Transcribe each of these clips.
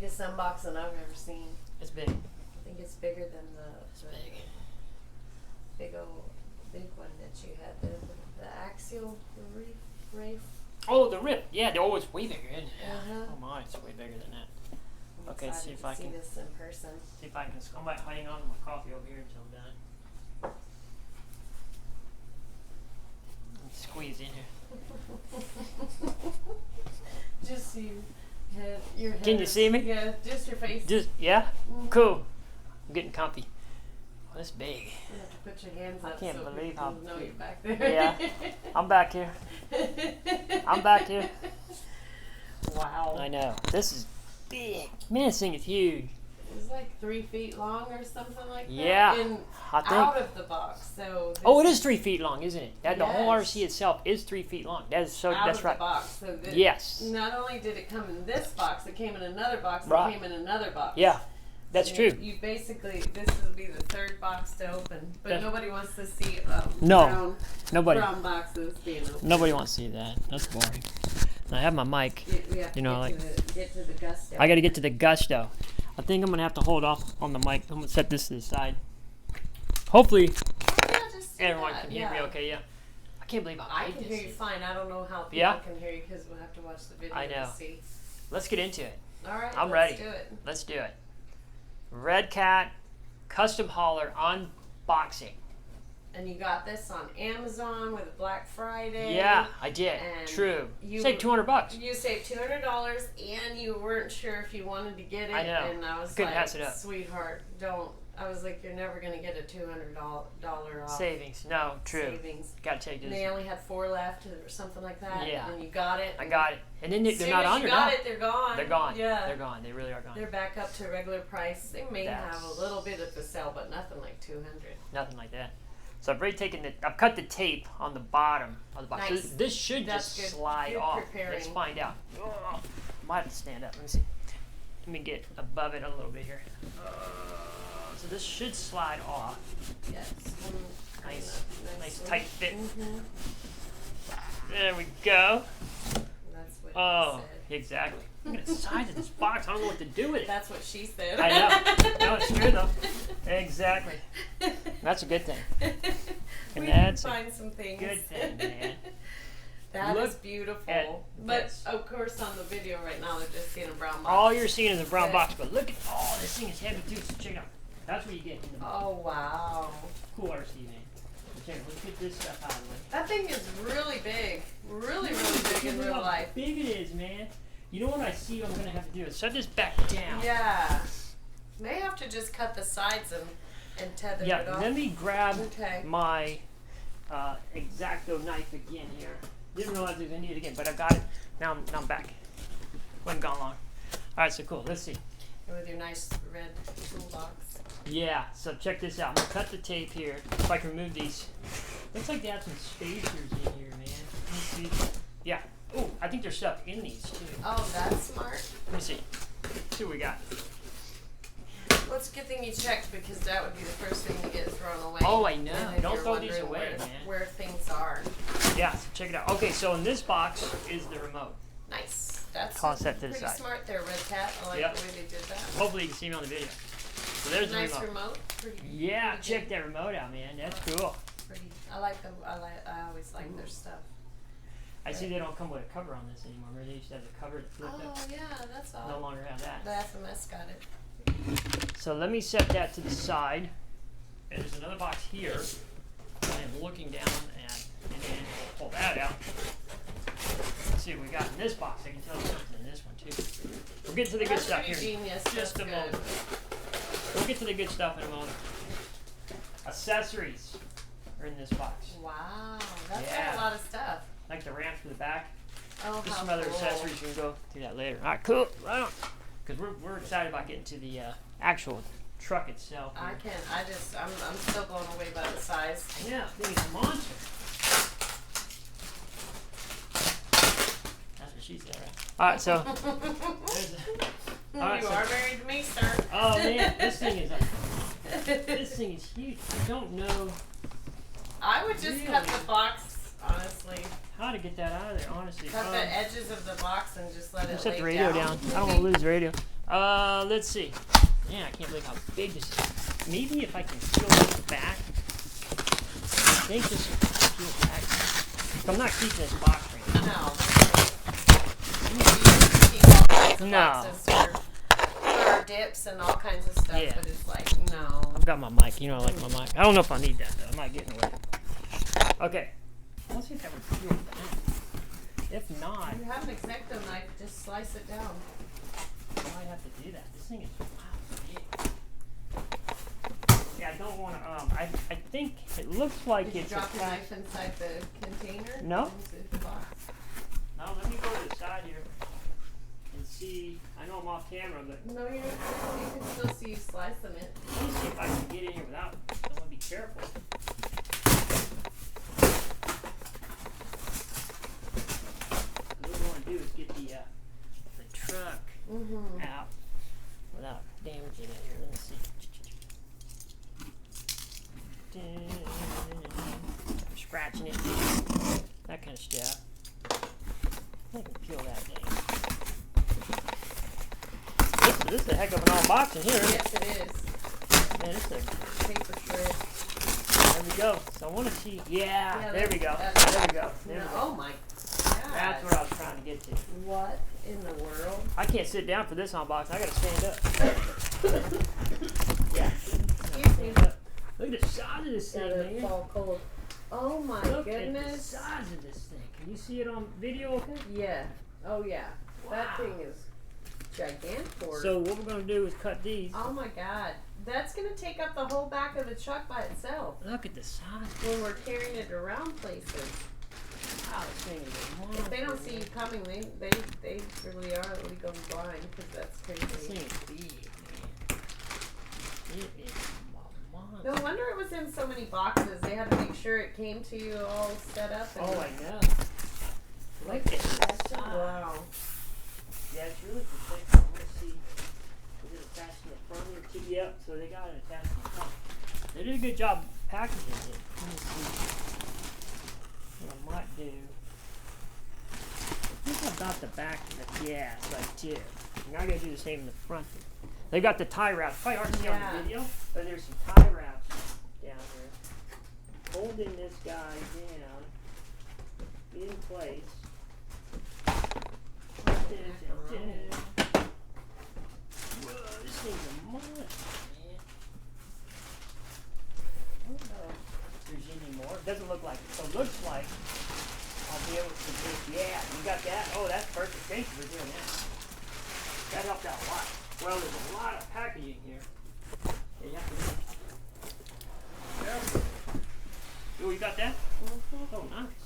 biggest unboxing I've ever seen. It's big. I think it's bigger than the big one that you had, the axial reef. Oh, the rip. Yeah, oh, it's way bigger, isn't it? Uh-huh. Oh my, it's way bigger than that. I'm Okay, see if I can see this in person. See if I can. I might hang on to my coffee over here until I'm done. Squeeze in here. Just so you have your head. Can you see me? Yeah, just your face. Just yeah. Mm-hmm. Cool. I'm getting comfy. Oh, that's big. You have to put your hands I up can't so believe people how know big. you're back there. Yeah, I'm back here. I'm back here. Wow. I know. This is big. Man, this thing is huge. It's like 3 feet long or something like that. Yeah, And I think. out of the box, so. Oh, it is 3 feet long, isn't it? That the whole Yes. RC itself is 3 feet long. That is so. Out That's of right. the box, so that Yes. Not only did it come in this box, it came in another box. Right. It came in another box. Yeah, that's So true. You basically, this will be the third box to open, but That's- nobody wants to see No, nobody. brown boxes being opened. Nobody wants to see that. That's boring. And I have my mic. We have to You know, get to the gusto. I got to get to the gusto. I think I'm gonna have to hold off on the mic. I'm gonna set this to the side. Hopefully, Yeah, just do everyone that, can hear me. Okay, yeah. I can't believe how I big can this hear you is. fine. I don't know how people Yeah? can hear you because we'll have to watch the video I know. to see. Let's get into it. All right, I'm let's ready. do it. Let's do it. Redcat Custom Hauler unboxing. And you got this on Amazon with Black Friday. Yeah, I did. And True. you- Save $200. You saved $200, and you weren't sure if you wanted to get it. I know. And I was Couldn't like, pass it up. sweetheart, don't. I was like, you're never gonna get a $200 off Savings. No, true. savings. Gotta take And this. they only had 4 left or something like that. Yeah. And you got it. I got it. And then As they're soon not as on you there got now. it, they're gone. They're gone. Yeah. They're gone. They really are gone. They're back up to regular price. They may That's- have a little bit at the sale, but nothing like 200. Nothing like that. So I've already taken I've cut the tape on the bottom of the box. Nice. So this should That's just good. slide Good off. preparing. Let's find out. Oh, might have to stand up. Let me see. Let me get above it a little bit here. So this should slide off. Yes. Nice tight fit. Mm-hmm. There we go. That's what Oh, she said. exactly. Look at the size of this box. I don't know what to do with it. That's what she said. I know. No, it's true though. Exactly. That's a good thing. And We that's can a find some things. good thing, man. That Look is beautiful. at But this. of course, on the video right now, they're just seeing a brown box. All you're seeing is a brown But- box, but look at this thing is heavy too. So check it out. That's what you get in the Oh wow! cool RC, man. Check it. Let's get this stuff out of the way. That thing is really big. Really big in Look real how life. big it is, man. You know what I see? I'm gonna have to do is set this back down. Yeah. May have to just cut the sides and tether it Yeah. off. Let me grab Okay. my X-Acto knife again here. Didn't realize I was gonna need it again, but I got it. Now I'm back. Wasn't gone long. All right, so cool. Let's see. With your nice red toolbox. Yeah, so check this out. I'm gonna cut the tape here. If I can remove these. Looks like they have some spacers in here, man. Let me see. Yeah. Oh, I think there's stuff in these too. Oh, that's smart. Let me see. Let's see what we got. Well, it's a good thing you checked because that would be the first thing to get thrown away. Oh, I know. And then Don't you're throw these wondering away, where, man. where things are. Yeah, so check it out. Okay, so in this box is the remote. Nice. That's Toss that to the pretty side. smart there, Redcat. I like Yep. the way they did that. Hopefully you can see me on the video. So there's Nice the remote. remote. Pretty, Yeah, pretty check good. that remote out, man. That's cool. Pretty. I like them. I always like their stuff. I see they don't come with a cover on this anymore. Remember they used to have the cover that flipped Oh up. yeah, that's all. No longer have that. The FMS got it. So let me set that to the side. And there's another box here. I'm looking down at, and then pull that out. Let's see what we got in this box. I can tell you something in this one too. We'll get to the good That's stuff pretty here. genius. Just That's a good. moment. We'll get to the good stuff in a moment. Accessories are in this box. Wow, that's Yeah. a lot of stuff. Like the ramp for the back. Oh, Just how some other cool. accessories. You can go through that later. All right, cool. Right on. Because we're excited about getting to the actual truck itself. I here. can't. I'm still blown away by the size. Yeah, thing is a monster. That's what she said, right? All right, so there's a, all right, You so, are married to me, sir. oh man, this thing is huge. I don't know I would just cut the box, honestly. how to get that out of there. Honestly, Cut the edges of the box and just let it set lay the radio down. down. I don't want to lose the radio. Let's see. Man, I can't believe how big this is. Maybe if I can peel this back. I think this will peel back. So I'm not keeping this box right now. No. No. For our dips and all kinds of stuff, Yeah. but it's like, no. I've got my mic. You know I like my mic. I don't know if I need that, though. I might get in the way. Okay. Let's see if that would peel back. If not, You have an X-Acto knife, just slice it down. I might have to do that. This thing is wow big. Yeah, I don't want to. I think it looks like Did you it's drop the attached. knife inside the container? No. Into the box? No, let me go to the side here and see. I know I'm off camera, but No, you can still see you slicing it. let me see if I can get in here without. I want to be careful. What we want to do is get the truck out without damaging it here. Let me see. Scratching it, that kind of stuff. I can peel that thing. This is a heck of an unboxing here. Yes, it is. Man, it's a Paper shred. there we go. So I want to see. Yeah, there we go. that's- There we go. There we go. Oh my That's God. what I was trying to get to. What in the world? I can't sit down for this unboxing. I gotta stand up. Yeah. Excuse me. Stand up. Look at the size of this thing, Gotta man. fall cold. Oh my Look at the goodness. size of this thing. Can you see it on video? Okay. Yeah. Oh yeah. That Wow. thing is gigantor. So what we're gonna do is cut these. Oh my God. That's gonna take up the whole back of the truck by itself Look at the size. when we're carrying it around places. Wow, this thing is a monster. If they don't see you coming, they really are really going blind because that's This crazy. thing is big, man. It is a monster. No wonder it was in so many boxes. They had to make sure it came to you all set up. And Oh, I know. Look at the size. Wow. Yeah, it's really protected. I want to see. Is it attached in the front or two? Yep, so they got it attached in the front. They did a good job packaging it. Let me see what I might do. I think about the back of the gas, like too. Now I gotta do the same in the front. They've got the tie wraps. Probably hard to see on Yeah. the video, but there's some tie wraps down here. Holding this guy down in place. Whoa, this thing's a monster, man. I don't know if there's any more. It doesn't look like it. So it looks like I'll be able to do. Yeah, you got that? Oh, that's perfect. Thank you for doing that. That helped out a lot. Well, there's a lot of packaging here. You have to be careful. Oh, you got that? Oh, nice.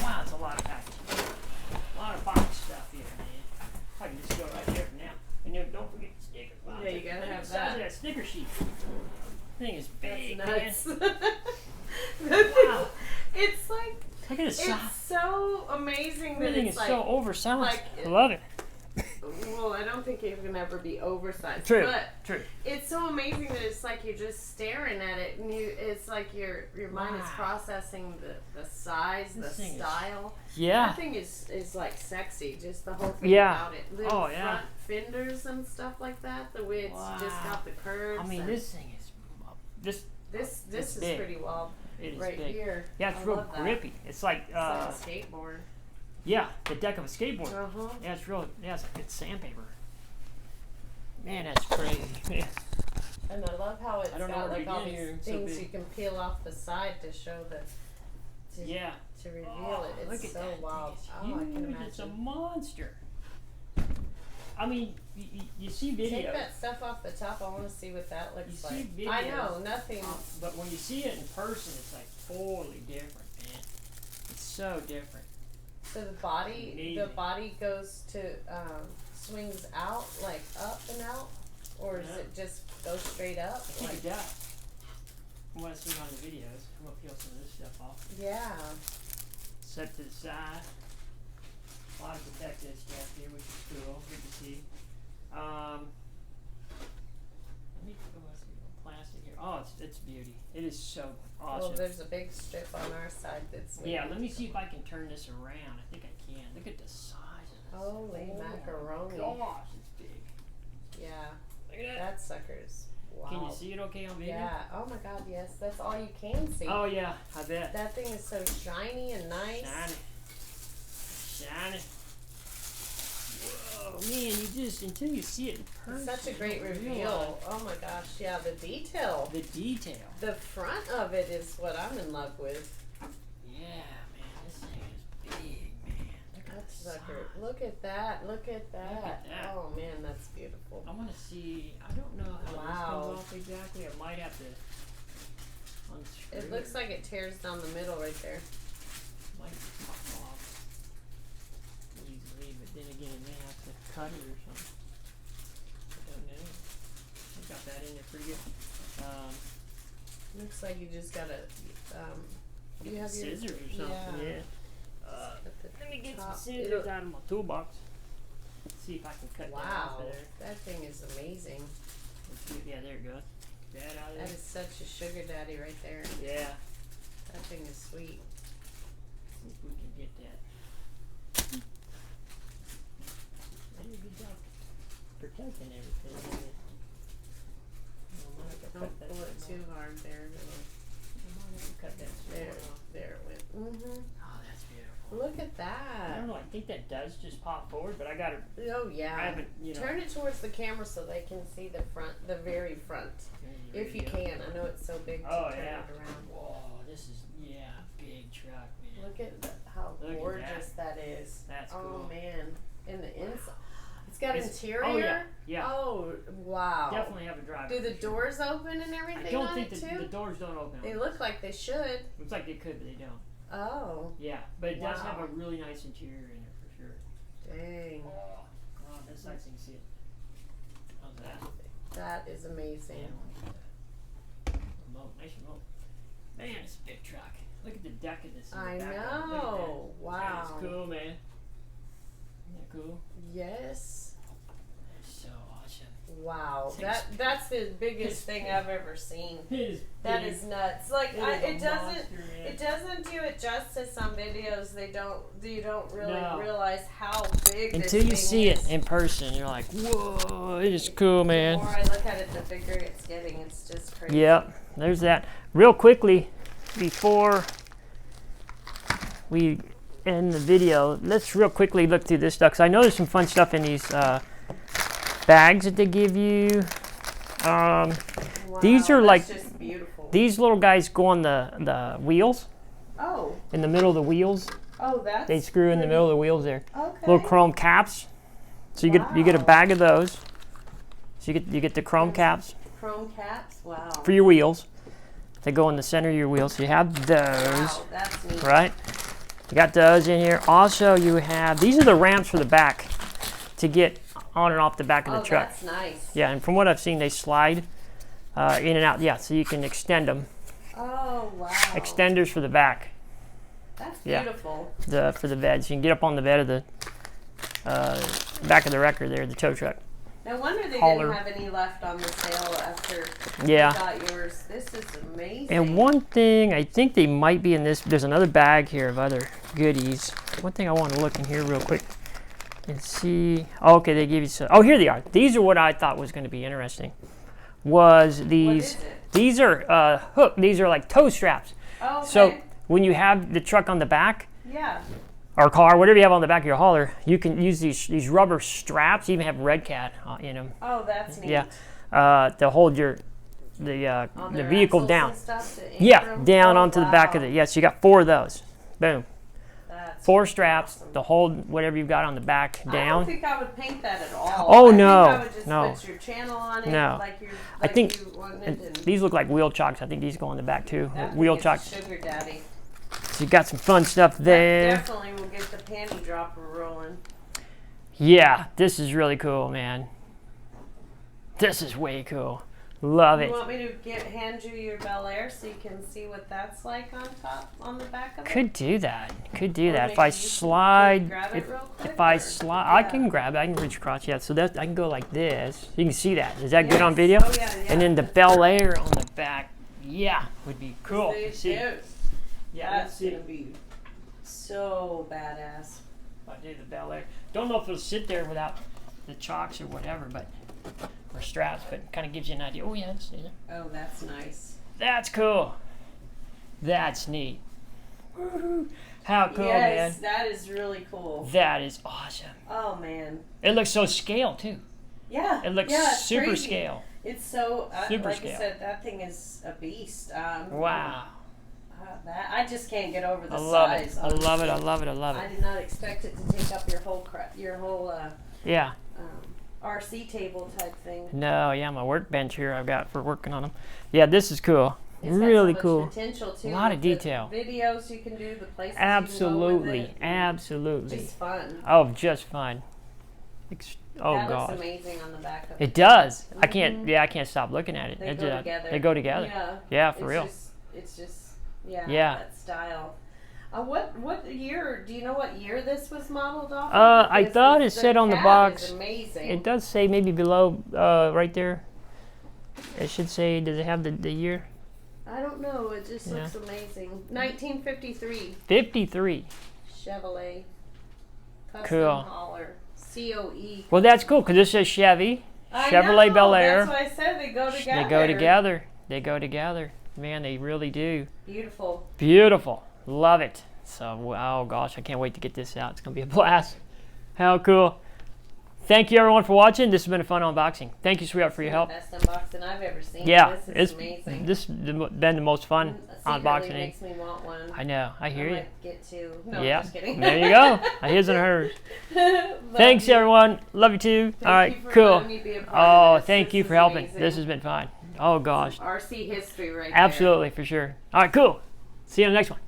Wow, it's a lot of packaging. A lot of box stuff here, man. I can just go right there for now. And then don't forget the stickers. Wow, Yeah, you gotta look at have the size that. of that sticker sheet. Thing is big, That's man. nuts. Wow. It's like Look at the size. it's so amazing that Everything it's is like so oversized. like I love it. well, I don't think it can ever be oversized. True. But True. it's so amazing that it's like you're just staring at it and it's like your mind is Wow. processing the size, This the thing is- style. Yeah. That thing is like sexy, just the whole thing Yeah. about it. The Oh, yeah. front fenders and stuff like that, the way it's just Wow. got the curves. I mean, and this thing is this. this it's is big. pretty wild. It is Right big. here. Yeah, it's I real love that. grippy. It's like It's like a skateboard. yeah, the deck of a skateboard. Uh-huh. Yeah, it's real. Yeah, it's like it's sandpaper. Man, that's crazy. Man. And I love how it's I don't know got what like you all did these here. It's so things big. you can peel off the side to show Yeah. to reveal Oh, it. look It's at so that wild. thing. Oh, I can Huge. It's a imagine. monster. I mean, you see Take videos, that stuff off the top. I want to see what that looks You like. see I videos. know nothing. but when you see it in person, it's like totally different, man. It's so different. So the body Amazing. goes to swings out like up and out, or does Yeah. it just go straight up? I think Like, it does. From what I've seen on the videos, I'm gonna peel some of this stuff off. yeah. Set to the side. A lot of protective stuff here, which is cool. Good to see. Let me let's see, plastic here. Oh, it's beauty. It is so Well, awesome. there's a big strip on our side that's. Yeah, let me see if I can turn this around. I think I can. Look at the size of this. Holy Oh my macaroni. gosh, it's Yeah. Look at that. That sucker's wow. Can you see it okay on video? Yeah. Oh my God, yes. That's all you can see. Oh yeah, I bet. That thing is so shiny and nice. Shiny. Whoa, man, you just, until you see it in person. Such a great reveal. Oh my gosh, yeah, the detail. The detail. The front of it is what I'm in love with. Yeah, man, this thing is big, man. Look at That that sucker. size. Look at that. Look at that. Look at that. Oh man, that's beautiful. I want to see, I don't know how this Wow. comes off exactly. I might have to unscrew It looks like it tears down the middle right there. Might pop off easily, but then again, it may have to cut it or something. I don't know. I got that in there pretty good. Looks like you just gotta, you have your scissors or something. Yeah. Let me get some scissors out of my toolbox. See if I can cut that off Wow, of there. that thing is amazing. Yeah, there it goes. That out of there. That is such a sugar daddy right there. Yeah. That thing is sweet. See if we can get that. Very good job protecting everything. Don't pull it too hard there. Cut that There, off. there it went. Mm-hmm. Oh, that's beautiful. Look at I don't that. know. I think that does just pop forward, but I got it. Oh yeah. I haven't, you know. Turn it towards the camera so they can see the front, the very front. If you can. I know it's so big to Oh turn yeah. it around. Whoa, this is big truck, man. Look at how Look at gorgeous that is. That's oh cool. man. In the inside. It's got interior. Oh yeah, yeah. Oh wow. Definitely have a driver. Do the for sure. doors open and everything I don't on think it the too? doors don't open. They on look like they should. Looks like they could, but they don't. Oh. Yeah, but it does have Wow. a really nice interior in it for sure. Dang. Oh, come on, this side so you can see it. How's that? That is amazing. Remote, nice remote. Man, it's a big truck. Look at the deck of this. I in the background. Look at know. that. Wow. That's cool, man. Isn't that cool? Yes. That's so awesome. Wow. Takes- That's the biggest thing I've ever seen. It is That big. is nuts. Like It it is a doesn't monster, man. it doesn't do it justice on videos. You don't really No. realize how big this Until you thing see is. it in person, you're like, whoa, it is cool, man. The more I look at it, the bigger it's getting. It's just crazy. Yep, there's that. Real quickly, before we end the video, let's real quickly look through this stuff, because I know there's some fun stuff in these bags that they give you. Wow, These are that's like, just beautiful. these little guys go on the wheels, Oh. in the middle of the wheels. Oh, that's They screw in the middle of the wheels there. Okay. Little chrome caps. So you get a Wow. bag of those. So you get the chrome caps Chrome caps. Wow. for your wheels. They go in the center of your wheels. So you have those, Wow, that's neat. right? You got those in here. Also, you have, these are the ramps for the back to get on and off the back of the truck. That's nice. Yeah, and from what I've seen, they slide in and out. Yeah, so you can extend them. Oh wow. Extenders for the back, That's yeah. beautiful. for the bed. So you can get up on the bed of the back of the wrecker there, the tow truck. No wonder they Hauler. didn't have any left on the sale after Yeah. you got yours. This is amazing. And one thing, I think they might be in this, there's another bag here of other goodies. One thing I want to look in here real quick and see. Oh, okay, they give you some. Oh, here they are. These are what I thought was going to be interesting. Was these? What is it? These are hook. These are like tow straps. Oh, okay. So when you have the truck on the back, yeah. or car, whatever you have on the back of your hauler, you can use these rubber straps. Even have Redcat in them. Oh, that's neat. Yeah, to hold the On the their vehicle axles down. and stuff to anchor Yeah, 'em? down Oh, onto the back of wow. it. Yeah, so you got 4 of those. Boom. That's 4 straps awesome. to hold whatever you've got on the back I don't down. think I would paint that at all. Oh, I no, think I would just no. put your channel on it No. like you're, I like think you wanted. And And these look like wheel chocks. I think these go on the back too. that Wheel is a chocks. Sugar daddy. So you got some fun stuff That there. definitely will get the panty dropper rolling. Yeah, this is really cool, man. This is way cool. Love You it. want me to hand you your Bel Air so you can see what that's like on the back of it? Could do that. Could do Or that. If maybe I you can slide, grab it real quick, if I or- slide, I yeah. can grab it. I can reach across. Yeah, so that I can go like this. You can see that. Is that good on Yes. video? Oh, yeah, yeah. And then the Bel Air on the back. Yeah, would be cool. See, See. dude, Yeah, that's let's see. gonna be so badass. I do the Bel Air. Don't know if it'll sit there without the chocks or whatever, but or straps, but kind of gives you an idea. Oh yeah, Oh, that's nice. that's cool. That's neat. Woo-hoo. How cool, Yes, man. that is really cool. That is awesome. Oh man. It looks so scale too. Yeah. It looks it's super crazy. scale. It's so Super like scale. I said, that thing is a beast. Wow. That I just can't get over the I love it. size. I love it. I honestly. love it. I love I it. did not expect it to take up your whole Yeah. RC table type thing. No, yeah, my workbench here I've got for working on them. Yeah, this is cool. It's got Really so much cool. potential too. A lot of with the detail. Videos you can do, the places you Absolutely. can go with it. Absolutely. Just fun. Oh, just fun. Oh that god. looks amazing on the back of It does. I Mhm. can't. Yeah, I can't stop looking at it. They It go just- together. They go together. Yeah. Yeah, for real. It's just yeah. Yeah. That style. What year? Do you know what year this was modeled off? I Because thought the it said on the cab box. Is amazing. It does say maybe below, right there. It should say. Does it have the year? I don't know. It just looks amazing. 1953 53. Chevrolet Custom Cool. Hauler COE. Well, that's cool because this says Chevy, I Chevrolet know, Bel Air. That's why I said they go together. They go together. They go together. Man, they really do. Beautiful. Beautiful. Love it. So, oh gosh, I can't wait to get this out. It's going to be a blast. How cool. Thank you, everyone, for watching. This has been a fun unboxing. Thank you, sweetheart, for your help. Best unboxing I've ever seen. Yeah, This is it's amazing. this has been the most fun Secretly unboxing. makes me want one. I know. I hear you. might get two. No, Yeah. I'm just kidding. There you go. A his and a hers. Thanks, everyone. Love you too. All right, you for cool. letting me be a part Oh, of this. thank This you is for helping. amazing. This has been fun. Oh gosh. RC history right there. Absolutely, for sure. All right, cool. See you on the next one.